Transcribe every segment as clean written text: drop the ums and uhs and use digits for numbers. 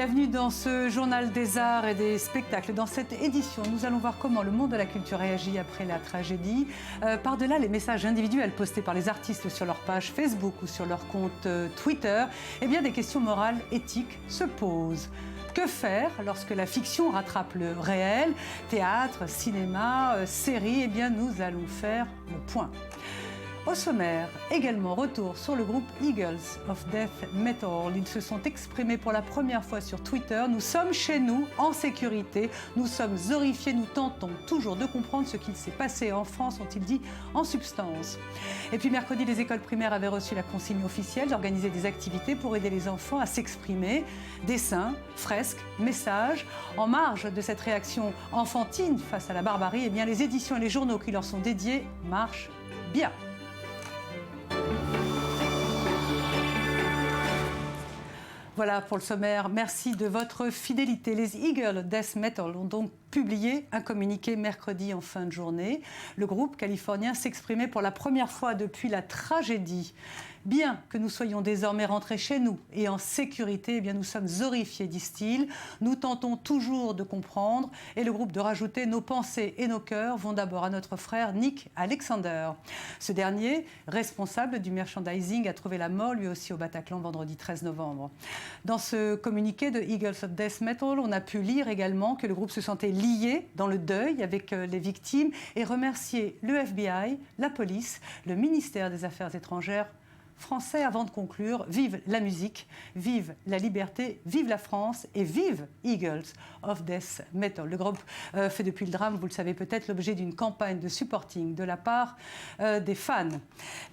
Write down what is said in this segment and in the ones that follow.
Bienvenue dans ce journal des arts et des spectacles. Dans cette édition, nous allons voir comment le monde de la culture réagit après la tragédie. Par-delà les messages individuels postés par les artistes sur leur page Facebook ou sur leur compte Twitter, eh bien, des questions morales, éthiques se posent. Que faire lorsque la fiction rattrape le réel? Théâtre, cinéma, séries, eh bien, nous allons faire le point. Au sommaire, également retour sur le groupe Eagles of Death Metal. Ils se sont exprimés pour la première fois sur Twitter. Nous sommes chez nous, en sécurité. Nous sommes horrifiés. Nous tentons toujours de comprendre ce qu'il s'est passé en France, ont-ils dit en substance. Et puis mercredi, les écoles primaires avaient reçu la consigne officielle d'organiser des activités pour aider les enfants à s'exprimer. Dessins, fresques, messages. En marge de cette réaction enfantine face à la barbarie, eh bien, les éditions et les journaux qui leur sont dédiés marchent bien. Voilà pour le sommaire. Merci de votre fidélité. Les Eagles of Death Metal ont donc publié un communiqué mercredi en fin de journée. Le groupe californien s'exprimait pour la première fois depuis la tragédie. Bien que nous soyons désormais rentrés chez nous et en sécurité, eh bien nous sommes horrifiés, disent-ils. Nous tentons toujours de comprendre et le groupe de rajouter nos pensées et nos cœurs vont d'abord à notre frère Nick Alexander. Ce dernier, responsable du merchandising, a trouvé la mort lui aussi au Bataclan vendredi 13 novembre. Dans ce communiqué de Eagles of Death Metal, on a pu lire également que le groupe se sentait lié dans le deuil avec les victimes et remercier le FBI, la police, le ministère des Affaires étrangères français avant de conclure. Vive la musique, vive la liberté, vive la France et vive Eagles of Death Metal. Le groupe fait depuis le drame, vous le savez peut-être, l'objet d'une campagne de supporting de la part des fans.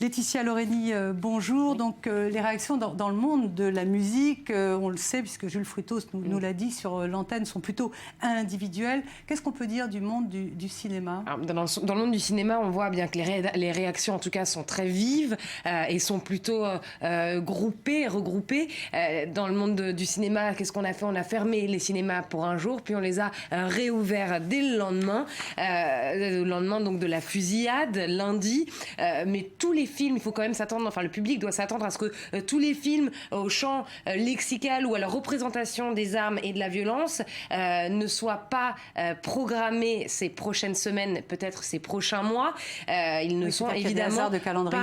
Laetitia Loreni, bonjour. Donc les réactions dans le monde de la musique, on le sait puisque Jules Frutos nous l'a dit sur l'antenne, sont plutôt individuelles. Qu'est-ce qu'on peut dire du monde du cinéma? Alors, dans le monde du cinéma, on voit bien que les réactions en tout cas sont très vives et sont plutôt regroupés. Dans le monde du cinéma, qu'est-ce qu'on a fait? On a fermé les cinémas pour un jour, puis on les a réouverts dès le lendemain donc de la fusillade, lundi. Mais tous les films, il faut quand même s'attendre, enfin le public doit s'attendre à ce que tous les films au champ lexical ou à la représentation des armes et de la violence ne soient pas programmés ces prochaines semaines, peut-être ces prochains mois. Ils ne sont évidemment de calendrier.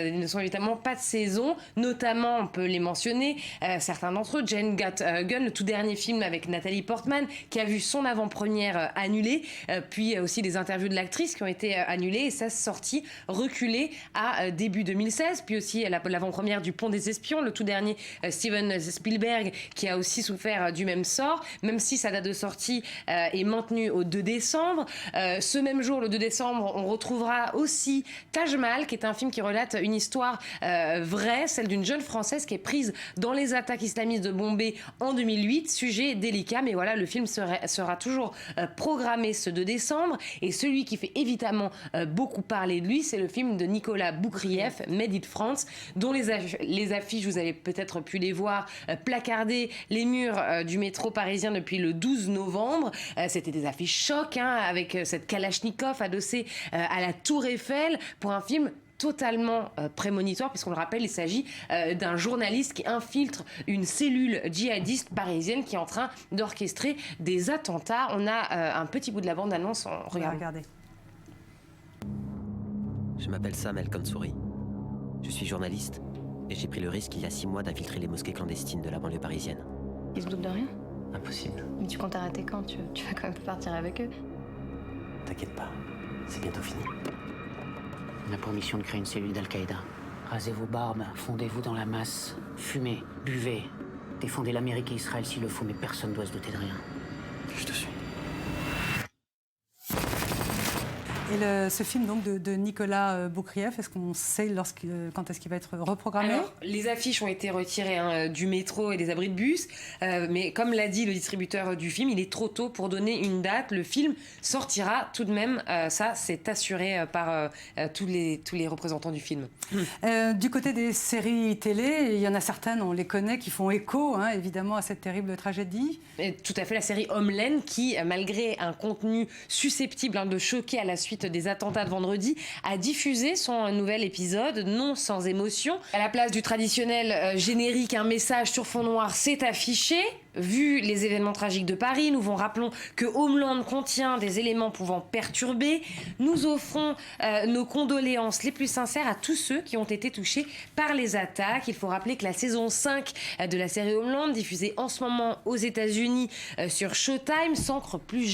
ils ne sont évidemment pas de saison, notamment, on peut les mentionner, certains d'entre eux, Jane Got Gun, le tout dernier film avec Nathalie Portman, qui a vu son avant-première annulée, puis aussi des interviews de l'actrice qui ont été annulées, et sa sortie reculée à début 2016, puis aussi l'avant-première du Pont des Espions, le tout dernier Steven Spielberg, qui a aussi souffert du même sort, même si sa date de sortie est maintenue au 2 décembre. Ce même jour, le 2 décembre, on retrouvera aussi Taj Mahal, qui est un film qui relate une histoire vraie, celle d'une jeune Française qui est prise dans les attaques islamistes de Bombay en 2008. Sujet délicat, mais voilà, le film sera toujours programmé ce 2 décembre. Et celui qui fait évidemment beaucoup parler de lui, c'est le film de Nicolas Boukrieff, Made in France, dont les affiches, vous avez peut-être pu les voir, placarder les murs du métro parisien depuis le 12 novembre. C'était des affiches choc, avec cette Kalachnikov adossée à la Tour Eiffel, pour un film totalement prémonitoire, puisqu'on le rappelle, il s'agit d'un journaliste qui infiltre une cellule djihadiste parisienne qui est en train d'orchestrer des attentats. On a un petit bout de la bande-annonce, regardez. Je m'appelle Sam El Kansouri. Je suis journaliste et j'ai pris le risque il y a 6 mois d'infiltrer les mosquées clandestines de la banlieue parisienne. Ils se doutent de rien? Impossible. Mais tu comptes arrêter quand? Tu vas quand même partir avec eux? T'inquiète pas, c'est bientôt fini. On a pour mission de créer une cellule d'Al-Qaïda. Rasez vos barbes, fondez-vous dans la masse, fumez, buvez. Défendez l'Amérique et Israël s'il le faut, mais personne ne doit se douter de rien. Je te suis. Et ce film donc de Nicolas Boukrieff, est-ce qu'on sait quand est-ce qu'il va être reprogrammé? Alors, les affiches ont été retirées du métro et des abris de bus, mais comme l'a dit le distributeur du film, il est trop tôt pour donner une date. Le film sortira tout de même, ça c'est assuré par tous les représentants du film. Du côté des séries télé, il y en a certaines, on les connaît, qui font écho évidemment à cette terrible tragédie. Et tout à fait, la série Homeland qui, malgré un contenu susceptible de choquer à la suite des attentats de vendredi, a diffusé son nouvel épisode, non sans émotion. À la place du traditionnel générique, un message sur fond noir s'est affiché. vu les événements tragiques de Paris, nous vous rappelons que Homeland contient des éléments pouvant perturber. Nous offrons nos condoléances les plus sincères à tous ceux qui ont été touchés par les attaques. Il faut rappeler que la saison 5 de la série Homeland, diffusée en ce moment aux États-Unis sur Showtime, s'ancre plus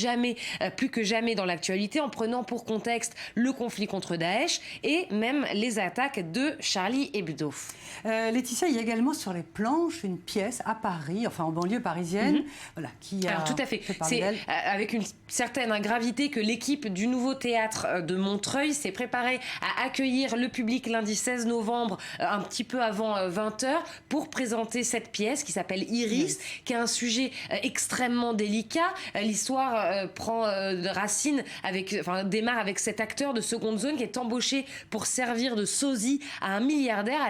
que jamais dans l'actualité, en prenant pour contexte le conflit contre Daesh et même les attaques de Charlie Hebdo. Laetitia, il y a également sur les planches une pièce à Paris, enfin en banlieue parisienne, voilà, qui a... Alors tout à fait, c'est avec une certaine gravité que l'équipe du Nouveau Théâtre de Montreuil s'est préparée à accueillir le public lundi 16 novembre, un petit peu avant 20h, pour présenter cette pièce qui s'appelle Iris, qui a un sujet extrêmement délicat. L'histoire prend racine démarre avec cet acteur de seconde zone qui est embauché pour servir de sosie à un milliardaire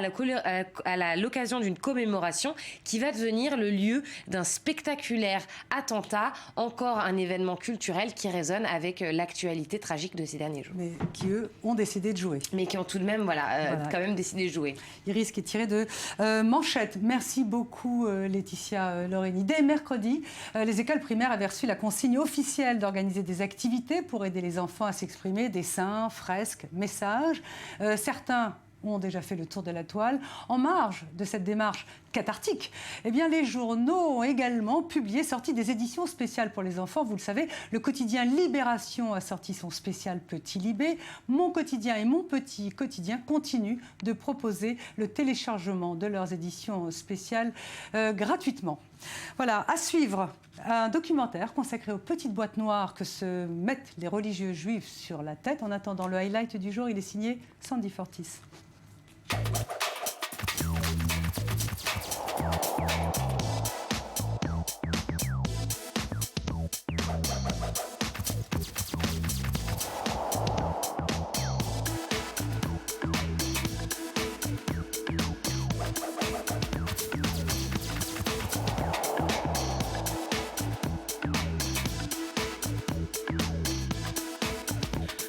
à l'occasion d'une commémoration qui va devenir le lieu d'un spectaculaire attentat, encore un événement culturel qui résonne avec l'actualité tragique de ces derniers jours. Mais qui, eux, ont décidé de jouer. Mais qui ont tout de même, quand même décidé de jouer. Iris qui est tiré de Manchette. Merci beaucoup Laetitia Lorénie. Dès mercredi, les écoles primaires avaient reçu la consigne officielle d'organiser des activités pour aider les enfants à s'exprimer, dessins, fresques, messages. Certains ont déjà fait le tour de la toile. En marge de cette démarche cathartique, eh bien, les journaux ont également sorti des éditions spéciales pour les enfants. Vous le savez, le quotidien Libération a sorti son spécial Petit Libé. Mon quotidien et Mon Petit Quotidien continuent de proposer le téléchargement de leurs éditions spéciales gratuitement. Voilà, à suivre, un documentaire consacré aux petites boîtes noires que se mettent les religieux juifs sur la tête. En attendant, le highlight du jour, il est signé Sandy Fortis.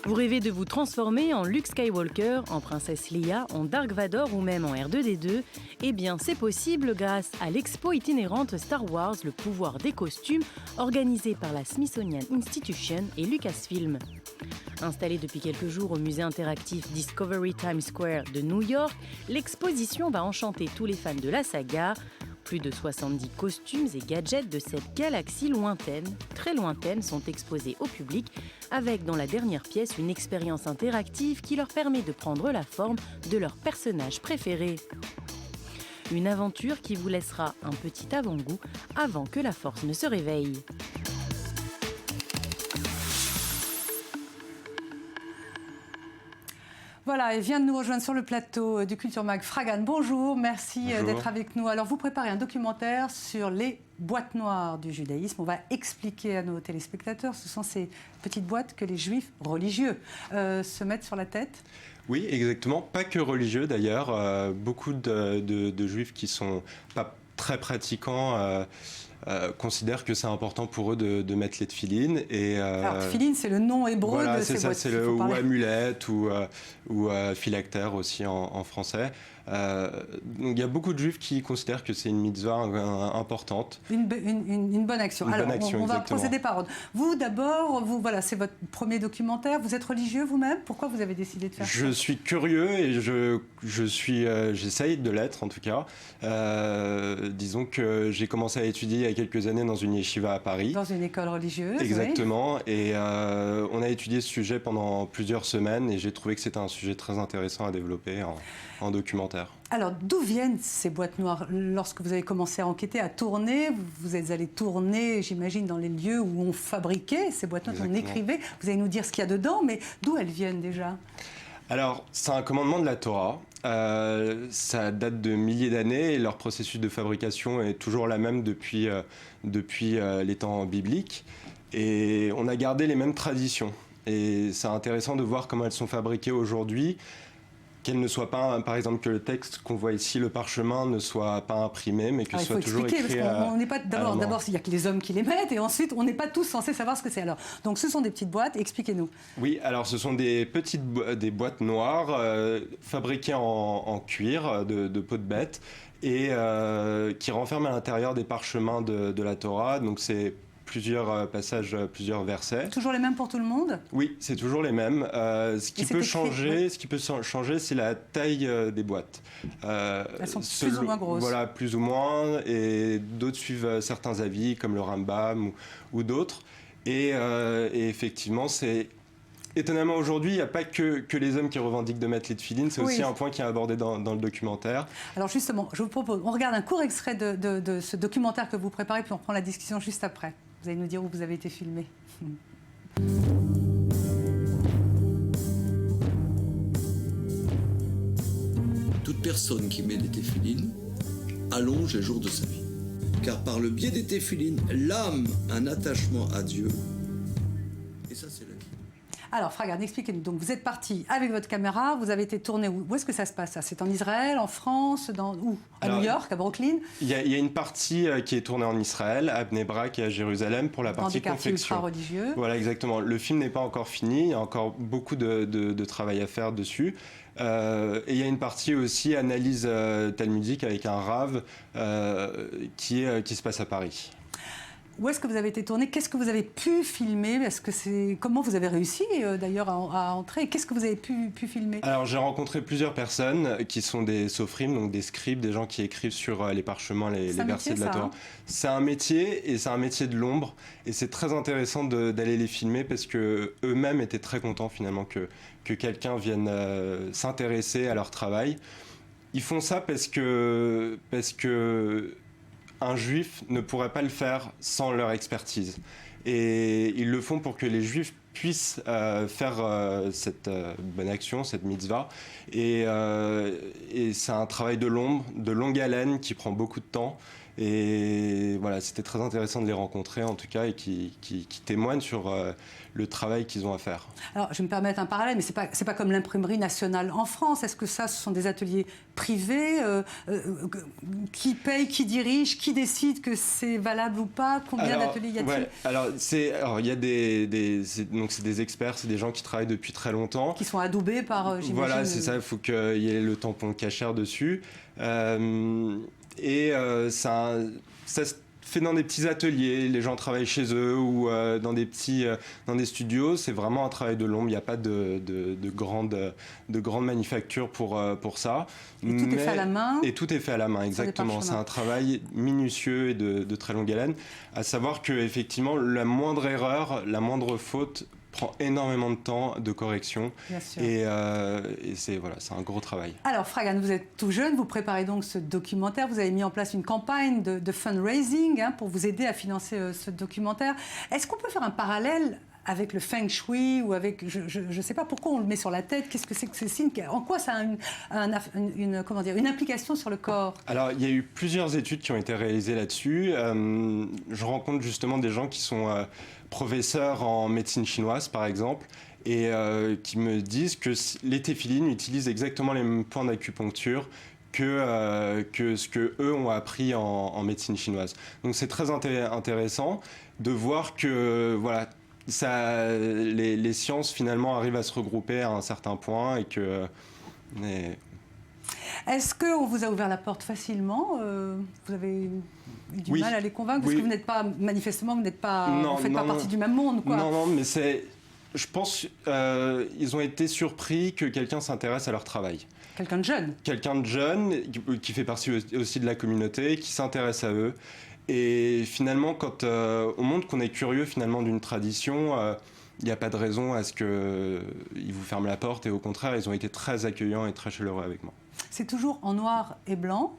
Vous rêvez de vous transformer en Luke Skywalker, en princesse Leia, en Dark Vador ou même en R2-D2 ? Eh bien, c'est possible grâce à l'expo itinérante Star Wars, le pouvoir des costumes, organisée par la Smithsonian Institution et Lucasfilm. Installée depuis quelques jours au musée interactif Discovery Times Square de New York, l'exposition va enchanter tous les fans de la saga. Plus de 70 costumes et gadgets de cette galaxie lointaine, très lointaine, sont exposés au public, avec dans la dernière pièce une expérience interactive qui leur permet de prendre la forme de leur personnage préféré. Une aventure qui vous laissera un petit avant-goût avant que la force ne se réveille. Voilà, et vient de nous rejoindre sur le plateau du Culture Mag Fragan. Bonjour, merci d'être avec nous. Alors, vous préparez un documentaire sur les boîtes noires du judaïsme. On va expliquer à nos téléspectateurs, ce sont ces petites boîtes que les juifs religieux se mettent sur la tête. Oui, exactement. Pas que religieux d'ailleurs. Beaucoup de juifs qui sont pas très pratiquants considèrent que c'est important pour eux de mettre les tefilines. Alors, tefilines, c'est le nom hébreu de ces boîtes. C'est le ou amulette ou phylactère aussi en français. Donc il y a beaucoup de juifs qui considèrent que c'est une mitzvah importante. Une bonne action. Une Alors, bonne action, on va procéder par ordre. Vous, d'abord, voilà, c'est votre premier documentaire. Vous êtes religieux vous-même ? Pourquoi vous avez décidé de faire ça ? Je suis curieux et j'essaye de l'être en tout cas. Disons que j'ai commencé à étudier il y a quelques années dans une yeshiva à Paris. Dans une école religieuse. Exactement. Oui. Et on a étudié ce sujet pendant plusieurs semaines et j'ai trouvé que c'était un sujet très intéressant à développer en documentaire. Alors, d'où viennent ces boîtes noires ? Lorsque vous avez commencé à enquêter, à tourner, vous êtes allé tourner, j'imagine, dans les lieux où on fabriquait ces boîtes noires, on écrivait. Vous allez nous dire ce qu'il y a dedans, mais d'où elles viennent déjà ? Alors, c'est un commandement de la Torah. Ça date de milliers d'années et leur processus de fabrication est toujours la même depuis les temps bibliques. Et on a gardé les mêmes traditions. Et c'est intéressant de voir comment elles sont fabriquées aujourd'hui. qu'elle ne soit pas, par exemple, que le texte qu'on voit ici, le parchemin, ne soit pas imprimé, mais que ce soit toujours écrit on n'est pas d'abord, il n'y a que les hommes qui les mettent, et ensuite, on n'est pas tous censés savoir ce que c'est. Alors, donc, ce sont des petites boîtes. Expliquez-nous. Oui, alors ce sont des des boîtes noires fabriquées en cuir de peau de bête et qui renferment à l'intérieur des parchemins de la Torah. Donc, c'est plusieurs passages, plusieurs versets. Toujours les mêmes pour tout le monde ? Oui, c'est toujours les mêmes. Ce qui peut changer, c'est la taille des boîtes. Elles sont plus ou moins grosses. Voilà, plus ou moins. Et d'autres suivent certains avis, comme le Rambam ou d'autres. Et effectivement, c'est... Étonnamment, aujourd'hui, il n'y a pas que les hommes qui revendiquent de mettre les tefilines. C'est aussi un point qui est abordé dans le documentaire. Alors justement, je vous propose, on regarde un court extrait de ce documentaire que vous préparez, puis on reprend la discussion juste après. Vous allez nous dire où vous avez été filmé. Toute personne qui met des téphilines allonge les jours de sa vie. Car par le biais des téphilines, l'âme a un attachement à Dieu. Et ça, c'est la vie. Alors, Fragan, expliquez-nous. Donc, vous êtes parti avec votre caméra, vous avez été tourné où ? Où est-ce que ça se passe, ça ? C'est en Israël, en France, où ? New York, à Brooklyn ? Il y a une partie qui est tournée en Israël, à Bnei Brak et à Jérusalem, pour la partie confection. Dans des quartiers ultra-religieux. Voilà, exactement. Le film n'est pas encore fini, il y a encore beaucoup de travail à faire dessus. Et il y a une partie aussi analyse talmudique avec un rave qui se passe à Paris. Où est-ce que vous avez été tourné ? Qu'est-ce que vous avez pu filmer ? Comment vous avez réussi d'ailleurs à entrer ? Qu'est-ce que vous avez pu filmer ? Alors j'ai rencontré plusieurs personnes qui sont des sophrim, donc des scribes, des gens qui écrivent sur les parchemins, les versets de la Torah. C'est un métier et c'est un métier de l'ombre et c'est très intéressant d'aller les filmer parce que eux-mêmes étaient très contents finalement que quelqu'un vienne s'intéresser à leur travail. Ils font ça parce que un juif ne pourrait pas le faire sans leur expertise. Et ils le font pour que les juifs puissent faire cette bonne action, cette mitzvah. Et c'est un travail de l'ombre, de longue haleine, qui prend beaucoup de temps. Et voilà, c'était très intéressant de les rencontrer, en tout cas, et qui témoignent sur le travail qu'ils ont à faire. Alors, je vais me permettre un parallèle, mais c'est pas comme l'imprimerie nationale en France. Est-ce que ce sont des ateliers privés qui payent, qui dirigent, qui décide que c'est valable ou pas ? Combien d'ateliers y a-t-il ? Ouais, alors il y a donc c'est des experts, c'est des gens qui travaillent depuis très longtemps. Qui sont adoubés par, j'imagine... Voilà, c'est ça, il faut qu'il y ait le tampon cachère dessus. Ça se fait dans des petits ateliers, les gens travaillent chez eux ou dans des studios. C'est vraiment un travail de l'ombre, il n'y a pas de grande manufacture pour ça. Et tout est fait à la main. Et tout est fait à la main, exactement. C'est un travail minutieux et de très longue haleine. À savoir qu'effectivement, la moindre erreur, la moindre faute prend énormément de temps de correction. Bien sûr. Et c'est un gros travail. Alors Fragan, vous êtes tout jeune, vous préparez donc ce documentaire, vous avez mis en place une campagne de fundraising pour vous aider à financer ce documentaire. Est-ce qu'on peut faire un parallèle avec le feng shui ou avec, je ne sais pas pourquoi on le met sur la tête, qu'est-ce que c'est que ce signe, en quoi ça a une implication sur le corps ? Alors il y a eu plusieurs études qui ont été réalisées là-dessus. Je rencontre justement des gens qui sont professeurs en médecine chinoise par exemple et qui me disent que les téphilines utilisent exactement les mêmes points d'acupuncture que ce que eux ont appris en médecine chinoise. Donc c'est très intéressant de voir que voilà, les sciences finalement arrivent à se regrouper à un certain point et que... Est-ce qu'on vous a ouvert la porte facilement ? Vous avez eu du mal à les convaincre ? Parce que vous n'êtes pas, manifestement, vous faites pas partie du même monde, quoi. Non, mais je pense qu'ils ont été surpris que quelqu'un s'intéresse à leur travail. Quelqu'un de jeune. Quelqu'un de jeune, qui fait partie aussi de la communauté, qui s'intéresse à eux. Et finalement, quand on montre qu'on est curieux finalement d'une tradition, il n'y a pas de raison à ce qu'ils vous ferment la porte. Et au contraire, ils ont été très accueillants et très chaleureux avec moi. C'est toujours en noir et blanc ?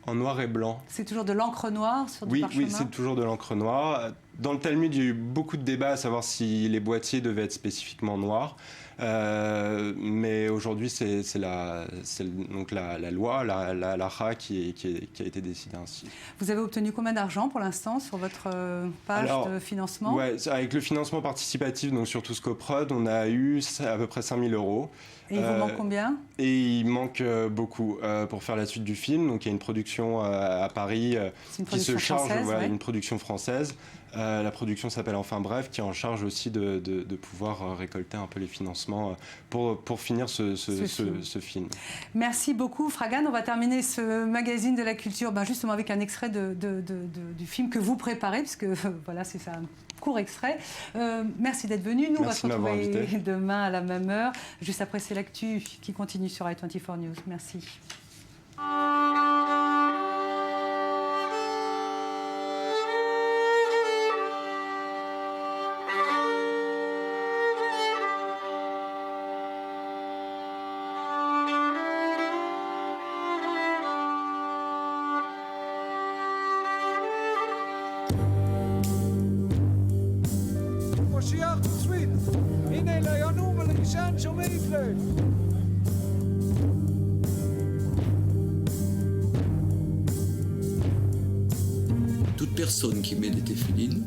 En noir et blanc. C'est toujours de l'encre noire sur du parchemin ? Oui, c'est toujours de l'encre noire. dans le Talmud, il y a eu beaucoup de débats à savoir si les boîtiers devaient être spécifiquement noirs. Mais aujourd'hui, c'est la loi, la halakha qui a été décidée ainsi. Vous avez obtenu combien d'argent pour l'instant sur votre page de financement? Avec le financement participatif, donc sur tout Scoprod, on a eu à peu près 5 000 €. Et il vous manque combien? Et il manque beaucoup pour faire la suite du film. Donc il y a une production à Paris qui se charge, une production française. La production s'appelle Enfin Bref, qui est en charge aussi de pouvoir récolter un peu les financements pour finir ce film. Merci beaucoup Fragan. On va terminer ce magazine de la culture justement avec un extrait du film que vous préparez, parce que voilà, c'est ça, un court extrait. Merci d'être venu. Nous, on va se retrouver demain à la même heure. Juste après, c'est l'actu qui continue sur i24 News. Merci. Toute personne qui met des téphilines